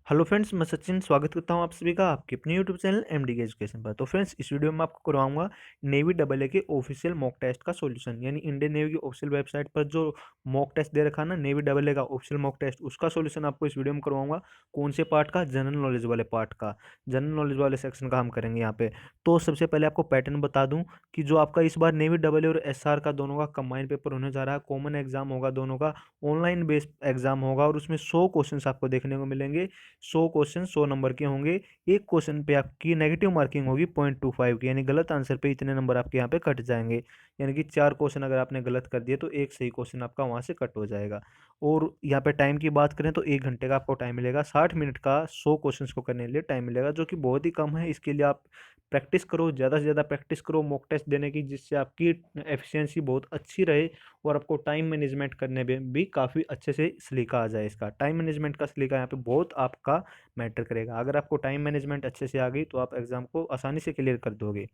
Hello friends, मैं सचिन स्वागत करता हूं आप सभी का आपके अपने यूट्यूब चैनल एमडी के एजुकेशन पर। तो फ्रेंड्स, इस वीडियो में आपको करवाऊंगा नेवी डबल ए के ऑफिशियल मॉक टेस्ट का सॉल्यूशन, यानी इंडियन नेवी की ऑफिशियल वेबसाइट पर जो मॉक टेस्ट दे रखा है ना, नेवी डबल ए का ऑफिशियल मॉक टेस्ट, उसका सॉल्यूशन आपको इस वीडियो में करवाऊंगा। कौन से पार्ट का? जनरल नॉलेज वाले पार्ट का, जनरल नॉलेज वाले सेक्शन का हम करेंगे यहाँ पे। तो सबसे पहले आपको पैटर्न बता दूं कि जो आपका इस बार नेवी डबल ए और एसआर का दोनों का कंबाइन पेपर होने जा रहा है। कॉमन एग्जाम होगा दोनों का, ऑनलाइन बेस्ड एग्जाम होगा और उसमें 100 क्वेश्चंस आपको देखने को मिलेंगे। 100 क्वेश्चन 100 नंबर के होंगे। एक क्वेश्चन पे आपकी नेगेटिव मार्किंग होगी 0.25 की, यानी गलत आंसर पे इतने नंबर आपके यहाँ पे कट जाएंगे। यानी कि 4 क्वेश्चन अगर आपने गलत कर दिए तो एक सही क्वेश्चन आपका वहाँ से कट हो जाएगा। और यहाँ पे टाइम की बात करें तो 1 घंटे का आपको टाइम मिलेगा। 60 मिनट का 100 क्वेश्चन को करने के लिए टाइम मिलेगा, जो कि बहुत ही कम है। इसके लिए आप प्रैक्टिस करो, ज़्यादा से ज़्यादा प्रैक्टिस करो मॉक टेस्ट देने की, जिससे आपकी एफिशिएंसी बहुत अच्छी रहे और आपको टाइम मैनेजमेंट करने में भी काफ़ी अच्छे से सलीका आ जाए। इसका टाइम मैनेजमेंट का सलीका यहाँ पे बहुत आपका मैटर करेगा। अगर आपको टाइम मैनेजमेंट अच्छे से आ गई तो आप एग्जाम को आसानी से क्लियर कर दोगे।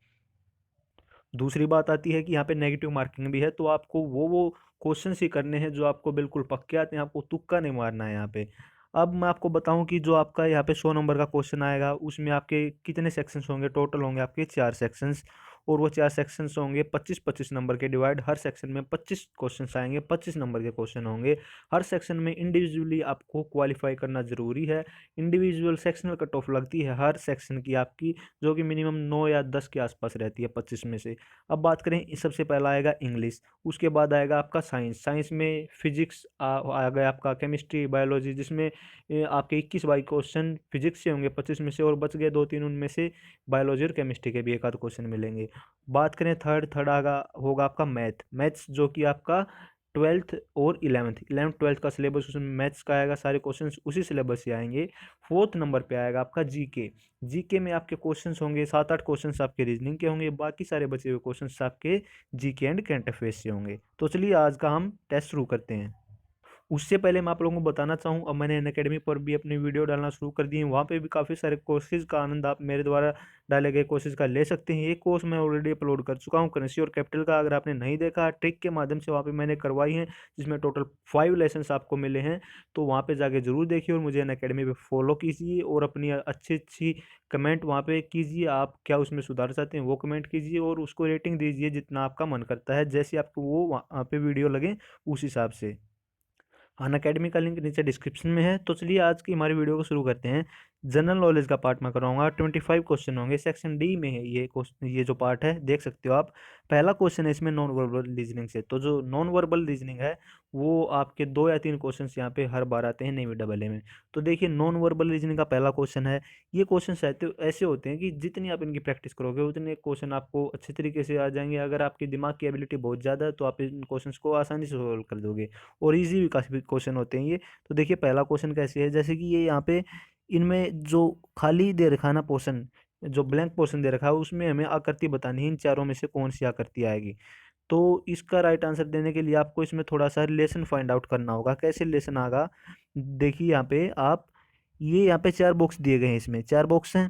दूसरी बात आती है कि यहाँ पे नेगेटिव मार्किंग भी है, तो आपको वो क्वेश्चन ही करने हैं जो आपको बिल्कुल पक्के आते हैं, आपको तुक्का नहीं मारना है यहाँ पे। अब मैं आपको बताऊं कि जो आपका यहाँ पे 100 नंबर का क्वेश्चन आएगा, उसमें आपके कितने सेक्शंस होंगे? टोटल होंगे आपके 4 सेक्शंस। और वो 4 सेक्शंस होंगे 25-25 नंबर के डिवाइड। हर सेक्शन में 25 क्वेश्चन आएंगे, 25 नंबर के क्वेश्चन होंगे। हर सेक्शन में इंडिविजुअली आपको क्वालिफाई करना जरूरी है। इंडिविजुअल सेक्शनल कट ऑफ लगती है हर सेक्शन की आपकी, जो कि मिनिमम 9 या 10 के आसपास रहती है 25 में से। अब बात करें, सबसे पहला आएगा इंग्लिश, उसके बाद आएगा आपका साइंस। साइंस में फिजिक्स आ गया, आपका केमिस्ट्री, बायोलॉजी, जिसमें आपके 21-22 क्वेश्चन फिजिक्स से होंगे 25 में से, और बच गए 2-3 उनमें से बायोलॉजी और केमिस्ट्री के भी एक आध क्वेश्चन मिलेंगे। बात करें थर्ड, थर्ड आगा होगा आपका मैथ्स, जो कि आपका 12th और 11th 12th का सिलेबस उसमें मैथ्स का आएगा। सारे क्वेश्चन उसी सिलेबस से आएंगे। फोर्थ नंबर पे आएगा आपका जीके। जीके में आपके क्वेश्चंस होंगे 7-8 क्वेश्चंस आपके रीजनिंग के होंगे, बाकी सारे बचे हुए क्वेश्चंस आपके जीके एंड करंट अफेयर्स से होंगे। तो चलिए आज का हम टेस्ट शुरू करते हैं। उससे पहले मैं आप लोगों को बताना चाहूँ, अब मैंने अनअकैडमी पर भी अपनी वीडियो डालना शुरू कर दी है। वहाँ पे भी काफ़ी सारे कोर्सेज का आनंद आप मेरे द्वारा डाले गए कोर्सेज का ले सकते हैं। एक कोर्स मैं ऑलरेडी अपलोड कर चुका हूँ करेंसी और कैपिटल का, अगर आपने नहीं देखा, ट्रिक के माध्यम से वहाँ पे मैंने करवाई है, जिसमें टोटल 5 लेसन्स आपको मिले हैं। तो वहाँ पे जाके जरूर देखिए और मुझे अनअकैडमी पे फॉलो कीजिए और अपनी अच्छी अच्छी कमेंट वहाँ पे कीजिए। आप क्या उसमें सुधार चाहते हैं वो कमेंट कीजिए और उसको रेटिंग दीजिए जितना आपका मन करता है, जैसे आपको वो वहाँ पे वीडियो लगे उस हिसाब से। अनअकैडमी का लिंक नीचे डिस्क्रिप्शन में है। तो चलिए आज की हमारी वीडियो को शुरू करते हैं। जनरल नॉलेज का पार्ट मैं कराऊंगा। 25 क्वेश्चन होंगे, सेक्शन डी में है ये क्वेश्चन। ये जो पार्ट है देख सकते हो आप। पहला क्वेश्चन है इसमें नॉन वर्बल रीजनिंग से। तो जो नॉन वर्बल रीजनिंग है वो आपके 2 या 3 क्वेश्चन यहाँ पे हर बार आते हैं नेवी डबल ए में। तो देखिए, नॉन वर्बल रीजनिंग का पहला क्वेश्चन है। ये क्वेश्चन ऐसे होते हैं कि जितनी आप इनकी प्रैक्टिस करोगे उतने क्वेश्चन आपको अच्छे तरीके से आ जाएंगे। अगर आपके दिमाग की एबिलिटी बहुत ज़्यादा है तो आप इन क्वेश्चन को आसानी से सोल्व कर दोगे। और इजी भी काफ़ी क्वेश्चन होते हैं ये। तो देखिए पहला क्वेश्चन कैसे है, जैसे कि ये यहाँ पे इनमें जो खाली दे रखा है ना पोर्शन, जो ब्लैंक पोर्शन दे रखा है, उसमें हमें आकृति बतानी है। इन चारों में से कौन सी आकृति आएगी? तो इसका राइट आंसर देने के लिए आपको इसमें थोड़ा सा रिलेशन फाइंड आउट करना होगा। कैसे रिलेशन आगा? देखिए यहाँ पे आप, ये यहाँ पे 4 बॉक्स दिए गए हैं, इसमें 4 बॉक्स हैं।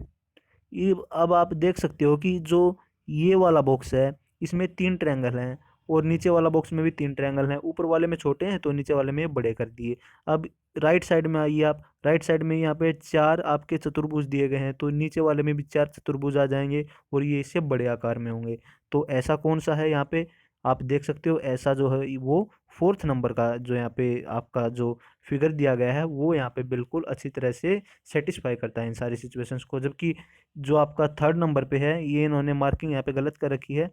ये अब आप देख सकते हो कि जो ये वाला बॉक्स है इसमें 3 ट्रायंगल हैं, और नीचे वाला बॉक्स में भी 3 ट्रायंगल हैं। ऊपर वाले में छोटे हैं तो नीचे वाले में बड़े कर दिए। अब राइट साइड में आइए आप। राइट साइड में यहाँ पे 4 आपके चतुर्भुज दिए गए हैं, तो नीचे वाले में भी 4 चतुर्भुज आ जाएंगे और ये इससे बड़े आकार में होंगे। तो ऐसा कौन सा है यहाँ पे? आप देख सकते हो ऐसा जो है वो फोर्थ नंबर का जो यहाँ पे आपका जो फिगर दिया गया है वो यहाँ पे बिल्कुल अच्छी तरह से सेटिस्फाई करता है इन सारी सिचुएशंस को। जबकि जो आपका थर्ड नंबर पे है, ये इन्होंने मार्किंग यहाँ पे गलत कर रखी है।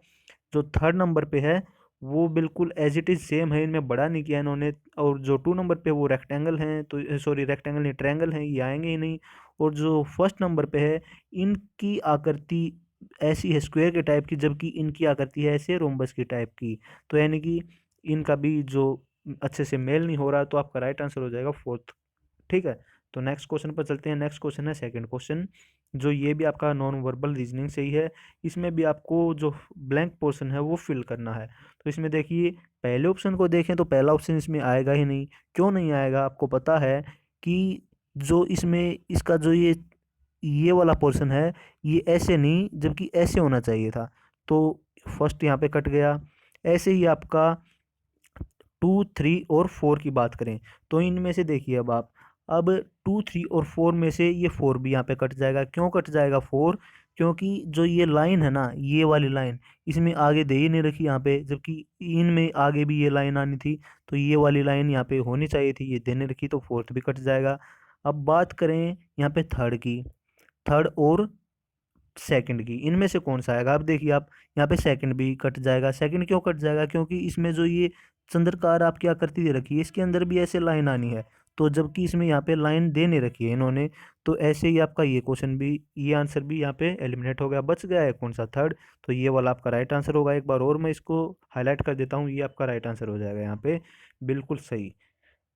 जो थर्ड नंबर पे है वो बिल्कुल एज इट इज़ सेम है, इनमें बड़ा नहीं किया इन्होंने। और जो 2 नंबर पे वो रेक्टेंगल हैं, तो सॉरी रेक्टेंगल नहीं ट्रायंगल हैं, ये आएंगे ही नहीं। और जो फर्स्ट नंबर पे है, इनकी आकृति ऐसी है स्क्वायर के टाइप की, जबकि इनकी आकृति है ऐसे रोम्बस की टाइप की। तो यानी कि इनका भी जो अच्छे से मेल नहीं हो रहा, तो आपका राइट आंसर हो जाएगा फोर्थ। ठीक है। तो नेक्स्ट क्वेश्चन पर चलते हैं। नेक्स्ट क्वेश्चन है सेकंड क्वेश्चन, जो ये भी आपका नॉन वर्बल रीजनिंग से ही है। इसमें भी आपको जो ब्लैंक पोर्शन है वो फिल करना है। तो इसमें देखिए, पहले ऑप्शन को देखें तो पहला ऑप्शन इसमें आएगा ही नहीं। क्यों नहीं आएगा? आपको पता है कि जो इसमें इसका जो ये वाला पोर्शन है, ये ऐसे नहीं जबकि ऐसे होना चाहिए था। तो फर्स्ट यहाँ पे कट गया। ऐसे ही आपका 2, 3 और 4 की बात करें तो इनमें से देखिए, अब आप अब 2, 3 और 4 में से ये 4 भी यहाँ पे कट जाएगा। क्यों कट जाएगा 4? क्योंकि जो ये लाइन है ना, ये वाली लाइन, इसमें आगे दे ही नहीं रखी यहाँ पे, जबकि इनमें आगे भी ये लाइन आनी थी, तो ये वाली लाइन यहाँ पे होनी चाहिए थी, ये देने रखी, तो फोर्थ भी कट जाएगा। अब बात करें यहाँ पे थर्ड की, थर्ड और सेकंड की, इनमें से कौन सा आएगा? अब देखिए आप, यहाँ पे सेकंड भी कट जाएगा। सेकंड क्यों कट जाएगा? क्योंकि इसमें जो ये चंद्रकार आपकी आकृति दे रखी है, इसके अंदर भी ऐसे लाइन आनी है, तो जबकि इसमें यहाँ पे लाइन दे नहीं रखी है इन्होंने, तो ऐसे ही आपका ये क्वेश्चन भी, ये आंसर भी यहाँ पे एलिमिनेट हो गया। बच गया है कौन सा? थर्ड। तो ये वाला आपका राइट आंसर होगा। एक बार और मैं इसको हाईलाइट कर देता हूँ, ये आपका राइट आंसर हो जाएगा यहाँ पे, बिल्कुल सही।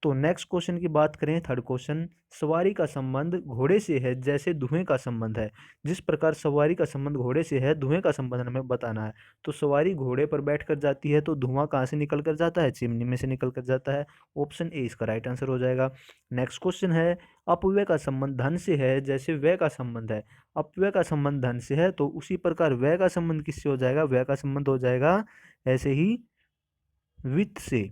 तो नेक्स्ट क्वेश्चन की बात करें, थर्ड क्वेश्चन, सवारी का संबंध घोड़े से है जैसे धुएं का संबंध है। जिस प्रकार सवारी का संबंध घोड़े से है, धुएं का संबंध हमें बताना है। तो सवारी घोड़े पर बैठकर जाती है तो धुआं कहाँ से निकल कर जाता है? चिमनी में से निकल कर जाता है। ऑप्शन ए इसका राइट आंसर हो जाएगा। नेक्स्ट क्वेश्चन है, अपव्यय का संबंध धन से है जैसे व्यय का संबंध है। अपव्यय का संबंध धन से है, तो उसी प्रकार व्यय का संबंध किससे हो जाएगा? व्यय का संबंध हो जाएगा ऐसे ही वित्त से,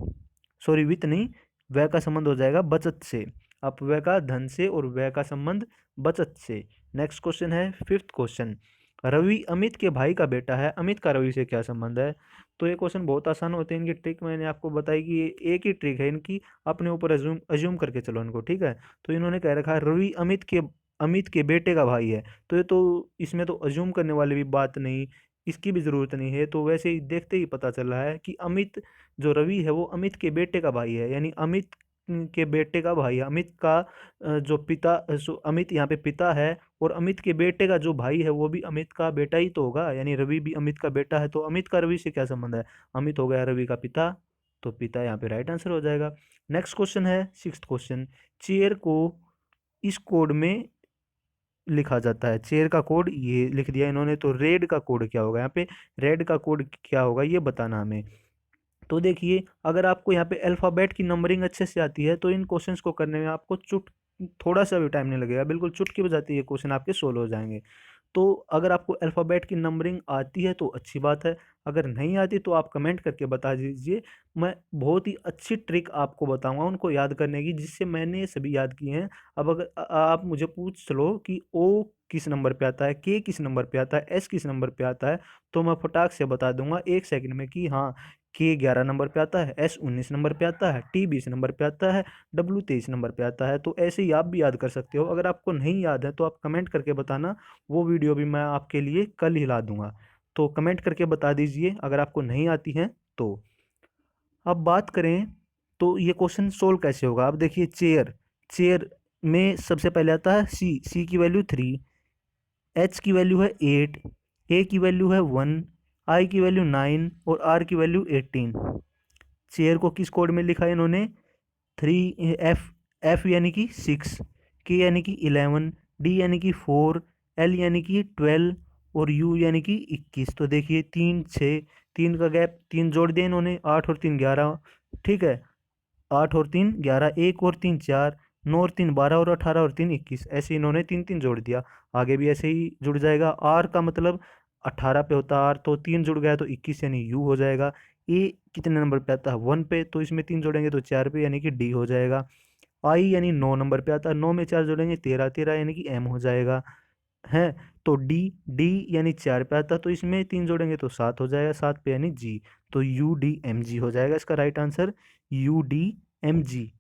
सॉरी वित्त नहीं, व्यय का संबंध हो जाएगा बचत से। अपव्यय का धन से और व्यय का संबंध बचत से। नेक्स्ट क्वेश्चन है फिफ्थ क्वेश्चन, रवि अमित के भाई का बेटा है, अमित का रवि से क्या संबंध है? तो ये क्वेश्चन बहुत आसान होते हैं, इनकी ट्रिक मैंने आपको बताई कि ये एक ही ट्रिक है इनकी, अपने ऊपर अज्यूम करके चलो इनको, ठीक है। तो इन्होंने कह रखा है रवि अमित के बेटे का भाई है, तो ये तो इसमें तो अज्यूम करने वाली भी बात नहीं, इसकी भी जरूरत नहीं है, तो वैसे ही देखते ही पता चल रहा है कि अमित, जो रवि है वो अमित के बेटे का भाई है, यानी अमित के बेटे का भाई है। अमित का जो पिता, अमित यहाँ पे पिता है, और अमित के बेटे का जो भाई है वो भी अमित का बेटा ही तो होगा, यानी रवि भी अमित का बेटा है, तो अमित का रवि से क्या संबंध है? अमित हो गया रवि का पिता, तो पिता यहाँ पे राइट आंसर हो जाएगा। नेक्स्ट क्वेश्चन है सिक्स्थ क्वेश्चन, चेयर को इस कोड में लिखा जाता है। चेयर का कोड ये लिख दिया इन्होंने, तो रेड का कोड क्या होगा? यहाँ पे रेड का कोड क्या होगा ये बताना हमें। तो देखिए, अगर आपको यहाँ पे अल्फ़ाबेट की नंबरिंग अच्छे से आती है तो इन क्वेश्चंस को करने में आपको थोड़ा सा भी टाइम नहीं लगेगा, बिल्कुल चुटकी बजाती है क्वेश्चन आपके सोल्व हो जाएंगे। तो अगर आपको अल्फ़ाबेट की नंबरिंग आती है तो अच्छी बात है, अगर नहीं आती तो आप कमेंट करके बता दीजिए। मैं बहुत ही अच्छी ट्रिक आपको बताऊंगा उनको याद करने की, जिससे मैंने ये सभी याद किए हैं। अब अगर आप मुझे पूछ लो कि ओ किस नंबर पे आता है, के किस नंबर पे आता है, एस किस नंबर पे आता है, तो मैं फटाक से बता दूंगा 1 सेकंड में कि हाँ, के 11 नंबर पे आता है, एस 19 नंबर पे आता है, टी 20 नंबर पे आता है, डब्ल्यू 23 नंबर पे आता है। तो ऐसे ही आप भी याद कर सकते हो। अगर आपको नहीं याद है तो आप कमेंट करके बताना, वो वीडियो भी मैं आपके लिए कल ही ला दूंगा। तो कमेंट करके बता दीजिए अगर आपको नहीं आती हैं तो। अब बात करें तो ये क्वेश्चन सोल्व कैसे होगा। अब देखिए, चेयर, चेयर में सबसे पहले आता है सी, सी की वैल्यू 3, एच की वैल्यू है 8, ए की वैल्यू है 1, आई की वैल्यू 9 और आर की वैल्यू 18। चेयर को किस कोड में लिखा है इन्होंने? 3, एफ यानी कि 6, के यानी कि 11, डी यानी कि 4, एल यानी कि 12 और यू यानी कि 21। तो देखिए 3 6, 3 का गैप, 3 जोड़ दिए इन्होंने, 8 और 3 11, ठीक है, 8 और 3 11, 1 और 3 4, 9 और 3 12 और 18 और 3 21, ऐसे इन्होंने 3 3 जोड़ दिया। आगे भी ऐसे ही जुड़ जाएगा। आर का मतलब 18 पे होता है आर, तो 3 जुड़ गया तो 21 यानी यू हो जाएगा। ए कितने नंबर पे आता है? 1 पे, तो इसमें 3 जोड़ेंगे तो 4 पे यानी कि डी हो जाएगा। आई यानी 9 नंबर पे आता है, 9 में 4 जोड़ेंगे 13, 13 यानी कि एम हो जाएगा, है। तो डी, डी यानी 4 पे आता है, तो इसमें 3 जोड़ेंगे तो 7 हो जाएगा, 7 पे यानी जी, तो यू डी एम जी हो जाएगा इसका right answer, U D M G,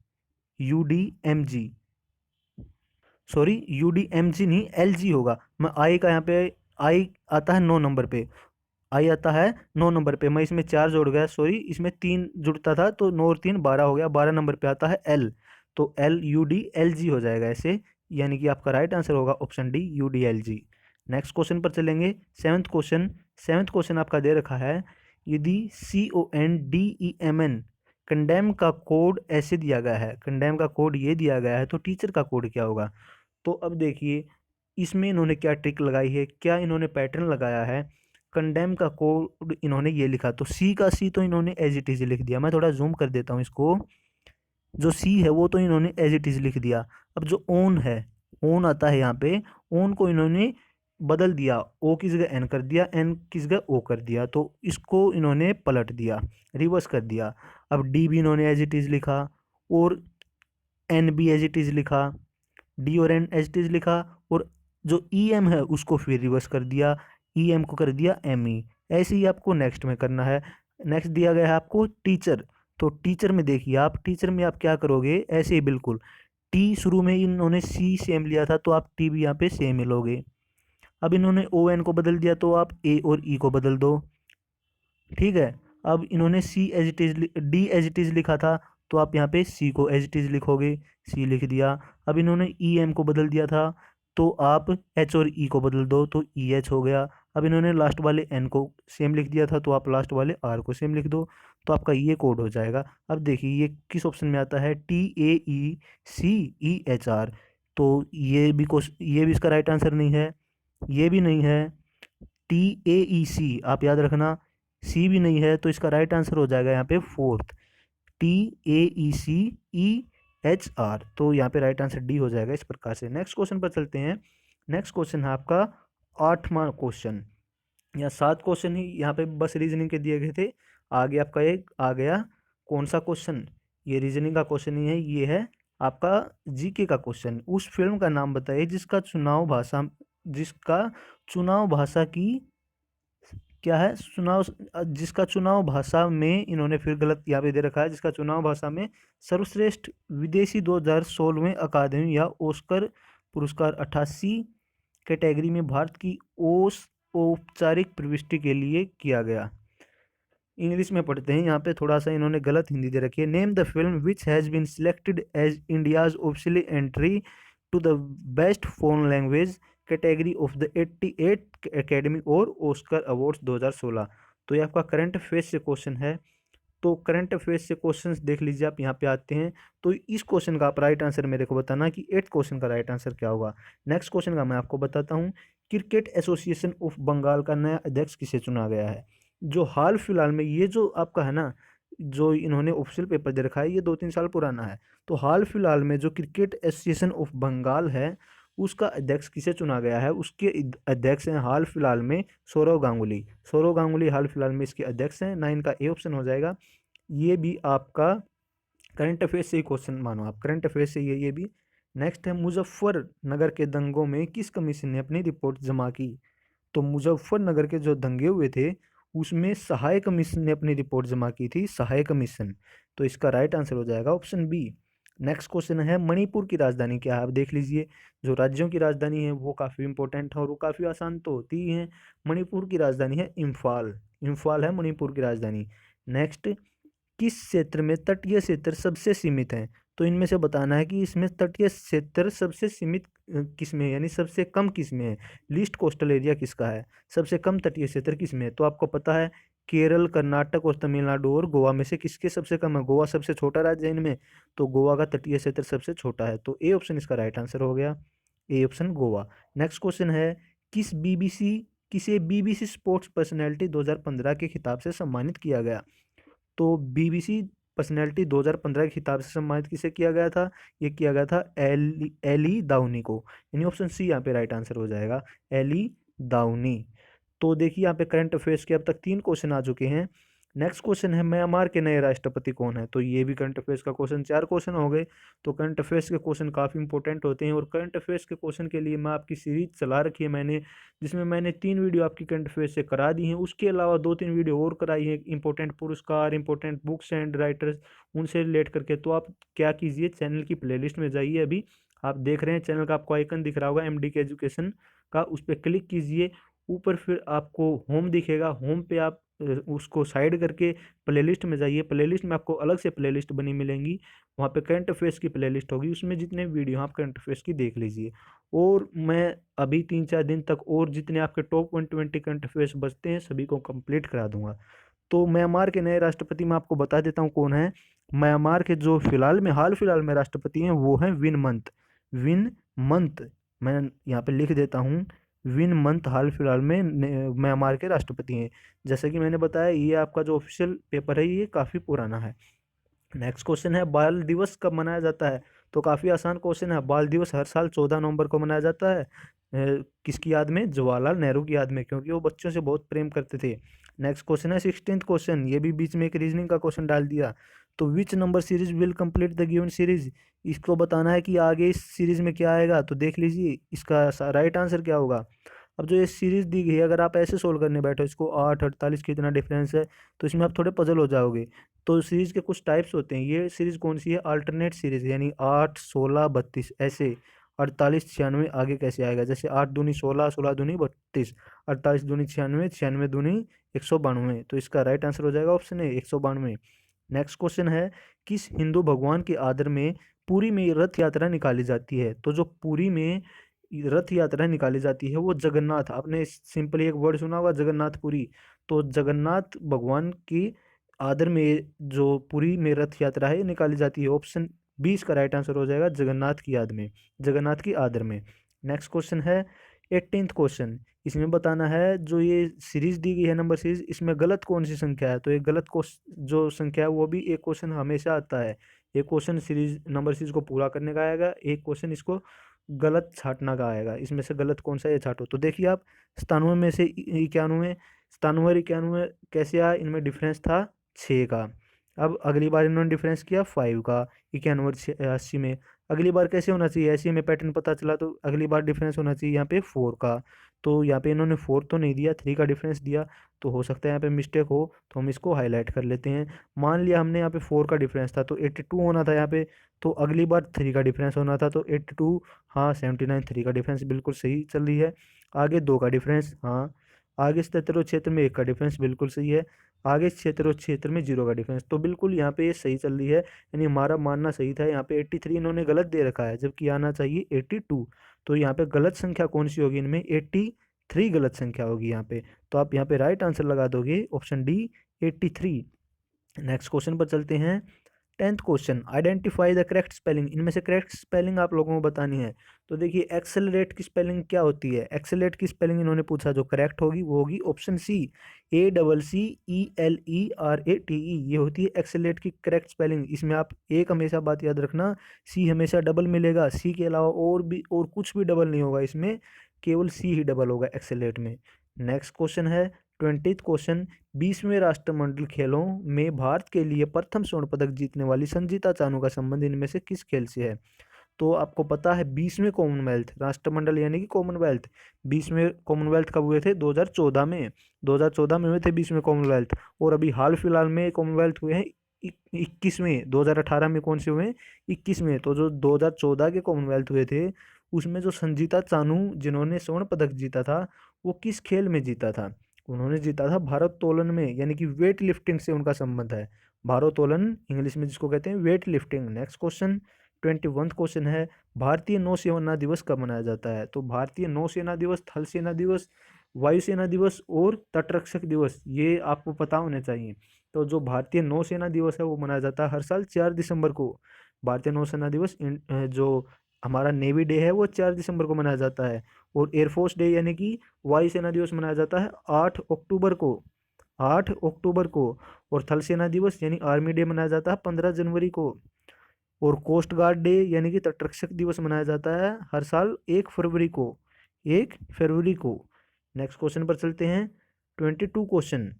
U D M G, sorry U D M G नहीं, एल जी होगा। मैं आई का यहाँ पे, आई आता है 9 नंबर पे, आई आता है 9 नंबर पे, मैं इसमें 4 जोड़ गया, सॉरी इसमें 3 जुड़ता था, तो 9 और 3 12 हो गया, 12 नंबर पे आता है एल, तो L U D L G हो जाएगा ऐसे, यानी कि आपका राइट आंसर होगा option D, U D L G. Next question पर चलेंगे, सेवन्थ क्वेश्चन। सेवन्थ क्वेश्चन आपका दे रखा है, यदि C O N D E M N condemn का कोड ऐसे दिया गया है, कंडेम का कोड ये दिया गया है, तो टीचर का कोड क्या होगा? तो अब देखिए, इसमें इन्होंने क्या ट्रिक लगाई है, क्या इन्होंने पैटर्न लगाया है। कंडेम का कोड इन्होंने ये लिखा, तो सी का सी तो इन्होंने एज इट इज लिख दिया। मैं थोड़ा जूम कर देता हूँ इसको, जो सी है वो तो इन्होंने एज इट इज लिख दिया। अब जो ओन है, ओन आता है यहाँ पे, ओन को इन्होंने बदल दिया, ओ की जगह एन कर दिया, एन की जगह ओ कर दिया, तो इसको इन्होंने पलट दिया, रिवर्स कर दिया। अब डी भी इन्होंने एज इट इज लिखा, और N B as it is लिखा, डी और एन एज इट इज़ लिखा, और जो ई एम है उसको फिर रिवर्स कर दिया, ई एम को कर दिया एम ई। ऐसे ही आपको नेक्स्ट में करना है। नेक्स्ट दिया गया है आपको टीचर, तो टीचर में देखिए आप, टीचर में आप क्या करोगे, ऐसे ही बिल्कुल टी शुरू में इन्होंने सी सेम लिया था तो आप टी भी यहाँ पे सेम ही लोगे। अब इन्होंने ओ एन को बदल दिया तो आप ए और ई को बदल दो, ठीक है। अब इन्होंने C as it is D as it is लिखा था तो आप यहाँ पे सी को एज इट इज लिखोगे, सी लिख दिया। अब इन्होंने ई एम को बदल दिया था तो आप एच और ई को बदल दो तो ई एच हो गया। अब इन्होंने लास्ट वाले एन को सेम लिख दिया था तो आप लास्ट वाले आर को सेम लिख दो, तो आपका ये कोड हो जाएगा। अब देखिए ये किस ऑप्शन में आता है, T A E C E H R, तो ये भी इसका राइट आंसर नहीं है, ये भी नहीं है, टी ए ई सी आप याद रखना, सी भी नहीं है, तो इसका राइट आंसर हो जाएगा यहाँ पे fourth, T A E C E H R, तो यहाँ पे राइट आंसर डी हो जाएगा इस प्रकार से। नेक्स्ट क्वेश्चन पर चलते हैं। नेक्स्ट क्वेश्चन है आपका 8वां क्वेश्चन, या 7 क्वेश्चन ही यहाँ पे बस रीजनिंग के दिए गए थे। आगे आपका एक आ गया कौन सा क्वेश्चन, ये रीजनिंग का क्वेश्चन ही है, ये है आपका जीके का क्वेश्चन। उस फिल्म का नाम बताइए जिसका चुनाव भाषा की क्या है, जिसका चुनाव भाषा में इन्होंने फिर गलत यहाँ पे दे रखा है, जिसका चुनाव भाषा में सर्वश्रेष्ठ विदेशी 2016वें अकादमी या ऑस्कर पुरस्कार 88 कैटेगरी में भारत की औपचारिक प्रविष्टि के लिए किया गया। इंग्लिश में पढ़ते हैं, यहाँ पे थोड़ा सा इन्होंने गलत हिंदी दे रखी है। Name the film which has been selected as India's officially entry to the best foreign language category of the 88 academy और ऑस्कर अवार्ड्स 2016। तो ये आपका करंट अफेयर्स से क्वेश्चन है। तो करंट अफेयर्स से क्वेश्चंस देख लीजिए आप, यहाँ पे आते हैं। तो इस क्वेश्चन का आप राइट आंसर मेरे को बताना कि 8th क्वेश्चन का राइट आंसर क्या होगा। नेक्स्ट क्वेश्चन का मैं आपको बताता हूँ, क्रिकेट एसोसिएशन ऑफ बंगाल का नया अध्यक्ष किसे चुना गया है। जो हाल फिलहाल में ये जो आपका है ना, जो इन्होंने ऑफिशियल पेपर दे रखा है, ये 2-3 साल पुराना है। तो हाल फिलहाल में जो क्रिकेट एसोसिएशन ऑफ बंगाल है उसका अध्यक्ष किसे चुना गया है, उसके अध्यक्ष हैं हाल फिलहाल में सौरव गांगुली। सौरव गांगुली हाल फिलहाल में इसके अध्यक्ष हैं। 9 का ए ऑप्शन हो जाएगा। ये भी आपका करंट अफेयर्स से ही क्वेश्चन मानो आप, करंट अफेयर्स से ये भी। नेक्स्ट है, मुजफ्फरनगर के दंगों में किस कमीशन ने अपनी रिपोर्ट जमा की। तो मुजफ्फरनगर के जो दंगे हुए थे उसमें सहाय कमीशन ने अपनी रिपोर्ट जमा की थी, सहाय कमीशन। तो इसका राइट आंसर हो जाएगा ऑप्शन बी। नेक्स्ट क्वेश्चन है, मणिपुर की राजधानी क्या है। आप देख लीजिए, जो राज्यों की राजधानी है वो काफ़ी इंपॉर्टेंट है और वो काफ़ी आसान तो होती ही है। मणिपुर की राजधानी है इम्फाल, इम्फाल है मणिपुर की राजधानी। नेक्स्ट, किस क्षेत्र में तटीय क्षेत्र सबसे सीमित हैं। तो इनमें से बताना है कि इसमें तटीय क्षेत्र सबसे सीमित किसमें है, यानी सबसे कम किसमें है। लीस्ट कोस्टल एरिया किसका है, सबसे कम तटीय क्षेत्र किसमें है। तो आपको पता है केरल, कर्नाटक और तमिलनाडु और गोवा में से किसके सबसे कम है। गोवा सबसे छोटा राज्य है इनमें, तो गोवा का तटीय क्षेत्र सबसे छोटा है। तो ए ऑप्शन इसका राइट आंसर हो गया, A option Goa. Next question है, किसे बीबीसी स्पोर्ट्स पर्सनैलिटी 2015 के खिताब से सम्मानित किया गया। तो बीबीसी पर्सनैलिटी 2015 के खिताब से सम्मानित किसे किया गया था, ये किया गया था एली दाउनी को, यानी ऑप्शन सी यहाँ पे राइट आंसर हो जाएगा, एली दाउनी। तो देखिए यहाँ पे करंट अफेयर्स के अब तक 3 क्वेश्चन आ चुके हैं। नेक्स्ट क्वेश्चन है, म्यांमार के नए राष्ट्रपति कौन है। तो ये भी करंट अफेयर्स का क्वेश्चन, 4 क्वेश्चन हो गए। तो करंट अफेयर्स के क्वेश्चन काफ़ी इंपॉर्टेंट होते हैं, और करंट अफेयर्स के क्वेश्चन के लिए मैं आपकी सीरीज चला रखी है मैंने, जिसमें मैंने 3 वीडियो आपकी करंट अफेयर्स से करा दी हैं। उसके अलावा 2-3 वीडियो और कराई है, इंपॉर्टेंट पुरस्कार, इंपॉर्टेंट बुक्स एंड राइटर्स, उनसे रिलेट करके। तो आप क्या कीजिए, चैनल की प्लेलिस्ट में जाइए, अभी आप देख रहे हैं चैनल का आपको आइकन दिख रहा होगा एमडी के एजुकेशन का, उस पर क्लिक कीजिए। ऊपर फिर आपको होम दिखेगा, होम पे आप उसको साइड करके प्लेलिस्ट में जाइए। प्लेलिस्ट में आपको अलग से प्लेलिस्ट बनी मिलेंगी, वहाँ पे करंट अफेयर्स की प्लेलिस्ट होगी, उसमें जितने वीडियो आप करंट अफेयर्स की देख लीजिए। और मैं अभी 3-4 दिन तक और जितने आपके टॉप 120 करंट अफेयर्स बचते हैं सभी को कंप्लीट करा दूंगा। तो म्यांमार के नए राष्ट्रपति मैं आपको बता देता हूँ कौन है। म्यांमार के जो हाल फिलहाल में राष्ट्रपति हैं वो हैं विन मंथ, विन मंथ। मैं यहाँ पे लिख देता हूँ, विन मंथ हाल फिलहाल में म्यांमार के राष्ट्रपति हैं। जैसे कि मैंने बताया ये आपका जो ऑफिशियल पेपर है ये काफ़ी पुराना है। नेक्स्ट क्वेश्चन है, बाल दिवस कब मनाया जाता है। तो काफ़ी आसान क्वेश्चन है। बाल दिवस हर साल 14 नवंबर को मनाया जाता है। किसकी याद में, जवाहरलाल नेहरू की याद में, क्योंकि वो बच्चों से बहुत प्रेम करते थे। नेक्स्ट क्वेश्चन है 16th क्वेश्चन, ये भी बीच में एक रीजनिंग का क्वेश्चन डाल दिया। तो which number series will complete the given series, इसको बताना है कि आगे इस सीरीज में क्या आएगा। तो देख लीजिए इसका राइट आंसर क्या होगा। अब जो ये सीरीज दी गई है, अगर आप ऐसे सोल्व करने बैठो इसको 8 48 कितना डिफरेंस है, तो इसमें आप थोड़े पजल हो जाओगे। तो सीरीज के कुछ टाइप्स होते हैं। ये सीरीज कौन सी है, अल्टरनेट सीरीज, यानी 8 16 32 ऐसे। 48 96 आगे कैसे आएगा, जैसे 8 दूनी 16, 16 दूनी 32, 48 दूनी 96, 96 दूनी 192। तो इसका राइट आंसर हो जाएगा ऑप्शन ए 192। नेक्स्ट क्वेश्चन है, किस हिंदू भगवान के आदर में पुरी में रथ यात्रा निकाली जाती है। तो जो पुरी में रथ यात्रा निकाली जाती है वो जगन्नाथ, आपने सिंपली एक वर्ड सुना होगा जगन्नाथपुरी। तो जगन्नाथ भगवान की आदर में जो पुरी में रथ यात्रा है ये निकाली जाती है। ऑप्शन 20 का राइट आंसर हो जाएगा जगन्नाथ की याद में, जगन्नाथ की आदर में। नेक्स्ट क्वेश्चन है 18th क्वेश्चन, इसमें बताना है जो ये सीरीज दी गई है नंबर सीरीज, इसमें गलत कौन सी संख्या है। तो ये गलत जो संख्या है वो भी एक क्वेश्चन हमेशा आता है। एक क्वेश्चन सीरीज नंबर सीरीज को पूरा करने का आएगा, एक क्वेश्चन इसको गलत छाटना का आएगा। इसमें से गलत कौन सा है ये छाटो। तो देखिए आप 97 में से 91, 97 और 91 कैसे आया, इनमें डिफरेंस था 6 का। अब अगली बार इन्होंने डिफरेंस किया 5 का 91 और 80 में। अगली बार कैसे होना चाहिए, ऐसे हमें पैटर्न पता चला तो अगली बार डिफरेंस होना चाहिए यहाँ पे 4 का। तो यहाँ पे इन्होंने 4 तो नहीं दिया, 3 का डिफरेंस दिया। तो हो सकता है यहाँ पे मिस्टेक हो, तो हम इसको हाईलाइट कर लेते हैं। मान लिया हमने यहाँ पे 4 का डिफरेंस था तो 82 होना था यहाँ पे, तो अगली बार 3 का डिफरेंस होना था तो 82। हाँ 79, 3 का डिफरेंस बिल्कुल सही चल रही है। आगे 2 का डिफरेंस, हाँ। आगे 77 और क्षेत्र में 1 का डिफरेंस बिल्कुल सही है। आगे क्षेत्र और क्षेत्र में 0 का डिफरेंस, तो बिल्कुल यहाँ पे ये सही चल रही है। यानी हमारा मानना सही था। यहाँ पे 83 इन्होंने गलत दे रखा है, जबकि आना चाहिए 82। तो यहाँ पे गलत संख्या कौन सी होगी, इनमें 83 गलत संख्या होगी यहाँ पे। तो आप यहाँ पे राइट आंसर लगा दोगे ऑप्शन डी 83। नेक्स्ट क्वेश्चन पर चलते हैं। 10th question, identify the correct spelling, इनमें से करेक्ट स्पेलिंग आप लोगों को बतानी है। तो देखिए एक्सेलरेट की स्पेलिंग क्या होती है, एक्सेलरेट की स्पेलिंग इन्होंने पूछा, जो करेक्ट होगी वो होगी ऑप्शन सी ACCELERATE, ये होती है एक्सेलरेट की करेक्ट स्पेलिंग। इसमें आप एक हमेशा बात याद रखना, सी हमेशा डबल मिलेगा, सी के अलावा और कुछ भी डबल नहीं होगा इसमें, केवल सी ही डबल होगा एक्सेलरेट में। नेक्स्ट क्वेश्चन है 20th क्वेश्चन, 20वें राष्ट्रमंडल खेलों में भारत के लिए प्रथम स्वर्ण पदक जीतने वाली संजीता चानू का संबंध इनमें से किस खेल से है। तो आपको पता है 20वें कॉमनवेल्थ राष्ट्रमंडल यानी कि कॉमनवेल्थ, 20वें कॉमनवेल्थ कब हुए थे, 2014 में, 2014 में हुए थे 20वें कॉमनवेल्थ। और अभी हाल फिलहाल में कॉमनवेल्थ हुए हैं 21वें, 2018 में कौन से हुए हैं, 21वें। तो जो 2014 के कॉमनवेल्थ हुए थे उसमें जो संजीता चानू जिन्होंने स्वर्ण पदक जीता था वो किस खेल में जीता था, उन्होंने जीता था भारोत्तोलन में, यानी कि वेट लिफ्टिंग से उनका संबंध है। भारोत्तोलन इंग्लिश में जिसको कहते हैं weight lifting. Next question 21th question है, भारतीय नौसेना दिवस कब मनाया जाता है। तो भारतीय नौसेना दिवस, थल सेना दिवस, वायुसेना दिवस और तटरक्षक दिवस, ये आपको पता होने चाहिए। तो जो भारतीय नौसेना दिवस है वो मनाया जाता है हर साल 4 दिसंबर को। भारतीय नौसेना दिवस जो हमारा नेवी डे है वो 4 दिसंबर को मनाया जाता है। और एयरफोर्स डे यानी कि वायुसेना दिवस मनाया जाता है 8 अक्टूबर को, 8 अक्टूबर को। और थल सेना दिवस यानी आर्मी डे मनाया जाता है 15 जनवरी को। और कोस्ट गार्ड डे यानी कि तटरक्षक दिवस मनाया जाता है हर साल 1 फरवरी को, 1 फरवरी को। नेक्स्ट क्वेश्चन पर चलते हैं 22 क्वेश्चन,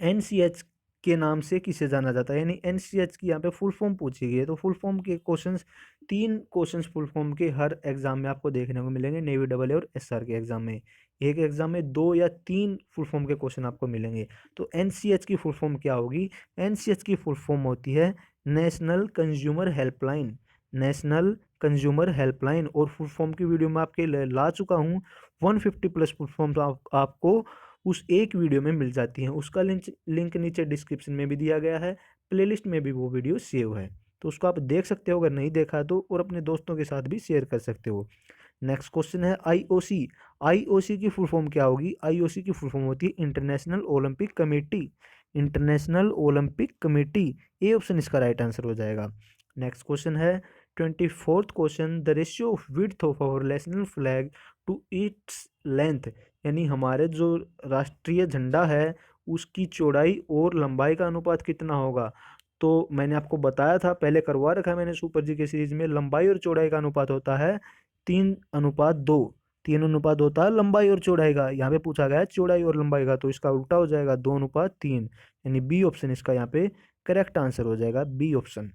एनसीएच के नाम से किसे जाना जाता है, यानी एनसीएच की यहाँ पे फुल फॉर्म पूछी गई है। तो फुल फॉर्म के क्वेश्चंस, 3 क्वेश्चंस फुल फॉर्म के हर एग्जाम में आपको देखने को मिलेंगे, नेवी डबल ए और एसआर के एग्जाम में। एक एग्जाम में 2 या 3 फुल फॉर्म के क्वेश्चन आपको मिलेंगे। तो एनसीएच की फुल फॉर्म क्या होगी, एनसीएच की फुल फॉर्म होती है national consumer helpline, national consumer helpline. और फुल फॉर्म की वीडियो में आपके ला चुका हूँ 150 प्लस फुल फॉर्म, तो आपको उस एक वीडियो में मिल जाती हैं। उसका लिंक नीचे डिस्क्रिप्शन में भी दिया गया है, प्लेलिस्ट में भी वो वीडियो सेव है, तो उसको आप देख सकते हो अगर नहीं देखा तो, और अपने दोस्तों के साथ भी शेयर कर सकते हो। नेक्स्ट क्वेश्चन है आईओसी, आईओसी की फुल फॉर्म क्या होगी, आईओसी की फुल फॉर्म होती है International Olympic Committee, International Olympic Committee. A option इसका राइट आंसर हो जाएगा। नेक्स्ट क्वेश्चन है 24th question, the ratio of width of our national flag to its length, यानी हमारे जो राष्ट्रीय झंडा है उसकी चौड़ाई और लंबाई का अनुपात कितना होगा। तो मैंने आपको बताया था, पहले करवा रखा है मैंने सुपर जी के सीरीज में, लंबाई और चौड़ाई का अनुपात होता है 3:2, 3 अनुपात होता है लंबाई और चौड़ाई का। यहाँ पे पूछा गया है चौड़ाई और लंबाई का, तो इसका उल्टा हो जाएगा 2:3, यानी बी ऑप्शन इसका यहाँ पे करेक्ट आंसर हो जाएगा बी ऑप्शन।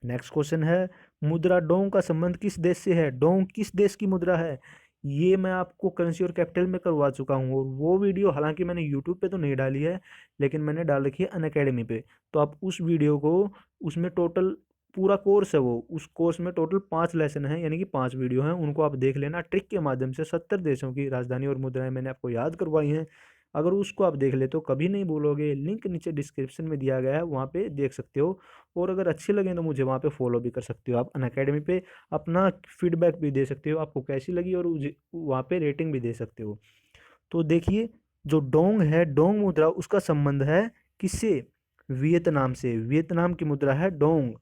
नेक्स्ट क्वेश्चन है, मुद्रा डोंग का संबंध किस देश से है? डोंग किस देश की मुद्रा है? ये मैं आपको करेंसी और कैपिटल में करवा चुका हूँ, और वो वीडियो हालांकि मैंने यूट्यूब पे तो नहीं डाली है, लेकिन मैंने डाल रखी है अनअकैडमी पे। तो आप उस वीडियो को, उसमें टोटल पूरा कोर्स है वो, उस कोर्स में टोटल 5 लेसन हैं, यानी कि 5 वीडियो हैं, उनको आप देख लेना। ट्रिक के माध्यम से 70 देशों की राजधानी और मुद्राएं मैंने आपको याद करवाई हैं। अगर उसको आप देख ले तो कभी नहीं बोलोगे। लिंक नीचे डिस्क्रिप्शन में दिया गया है, वहाँ पे देख सकते हो। और अगर अच्छी लगे तो मुझे वहाँ पे फॉलो भी कर सकते हो आप अनअकैडमी पे। अपना फीडबैक भी दे सकते हो, आपको कैसी लगी, और वहाँ पे रेटिंग भी दे सकते हो। तो देखिए, जो डोंग है, डोंग मुद्रा, उसका संबंध है किससे? वियतनाम से। वियतनाम की मुद्रा है डोंग।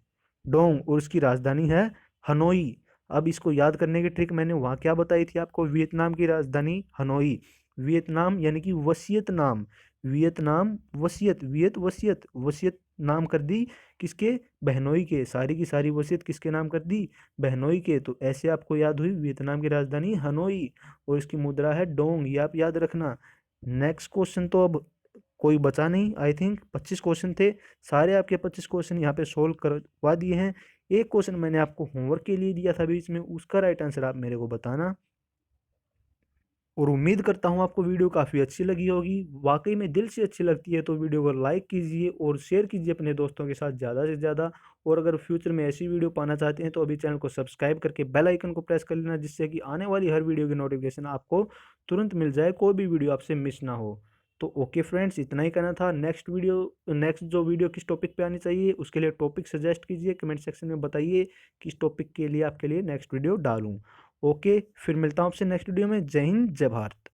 डोंग, और उसकी राजधानी है हनोई। अब इसको याद करने की ट्रिक मैंने वहाँ क्या बताई थी आपको? वियतनाम की राजधानी हनोई। वियतनाम यानी कि वसीयत नाम। वियतनाम वसीयत, वियत वसीयत, वसीयत नाम कर दी किसके? बहनोई के। सारी की सारी वसीयत किसके नाम कर दी? बहनोई के। तो ऐसे आपको याद हुई वियतनाम की राजधानी हनोई, और इसकी मुद्रा है डोंग, ये आप याद रखना। नेक्स्ट क्वेश्चन तो अब कोई बचा नहीं, आई थिंक 25 क्वेश्चन थे, सारे आपके 25 क्वेश्चन यहाँ पे सोल्व करवा दिए हैं। एक क्वेश्चन मैंने आपको होमवर्क के लिए दिया था बीच में, उसका राइट आंसर आप मेरे को बताना। और उम्मीद करता हूँ आपको वीडियो काफ़ी अच्छी लगी होगी। वाकई में दिल से अच्छी लगती है तो वीडियो को लाइक कीजिए और शेयर कीजिए अपने दोस्तों के साथ ज़्यादा से ज़्यादा। और अगर फ्यूचर में ऐसी वीडियो पाना चाहते हैं तो अभी चैनल को सब्सक्राइब करके बेल आइकन को प्रेस कर लेना, जिससे कि आने वाली हर वीडियो की नोटिफिकेशन आपको तुरंत मिल जाए, कोई भी वीडियो आपसे मिस ना हो। तो ओके फ्रेंड्स, इतना ही कहना था। नेक्स्ट जो वीडियो किस टॉपिक पे आनी चाहिए, उसके लिए टॉपिक सजेस्ट कीजिए, कमेंट सेक्शन में बताइए किस टॉपिक के लिए आपके लिए नेक्स्ट वीडियो डालूं। ओके, फिर मिलता हूँ आपसे नेक्स्ट वीडियो में। जय हिंद, जय भारत।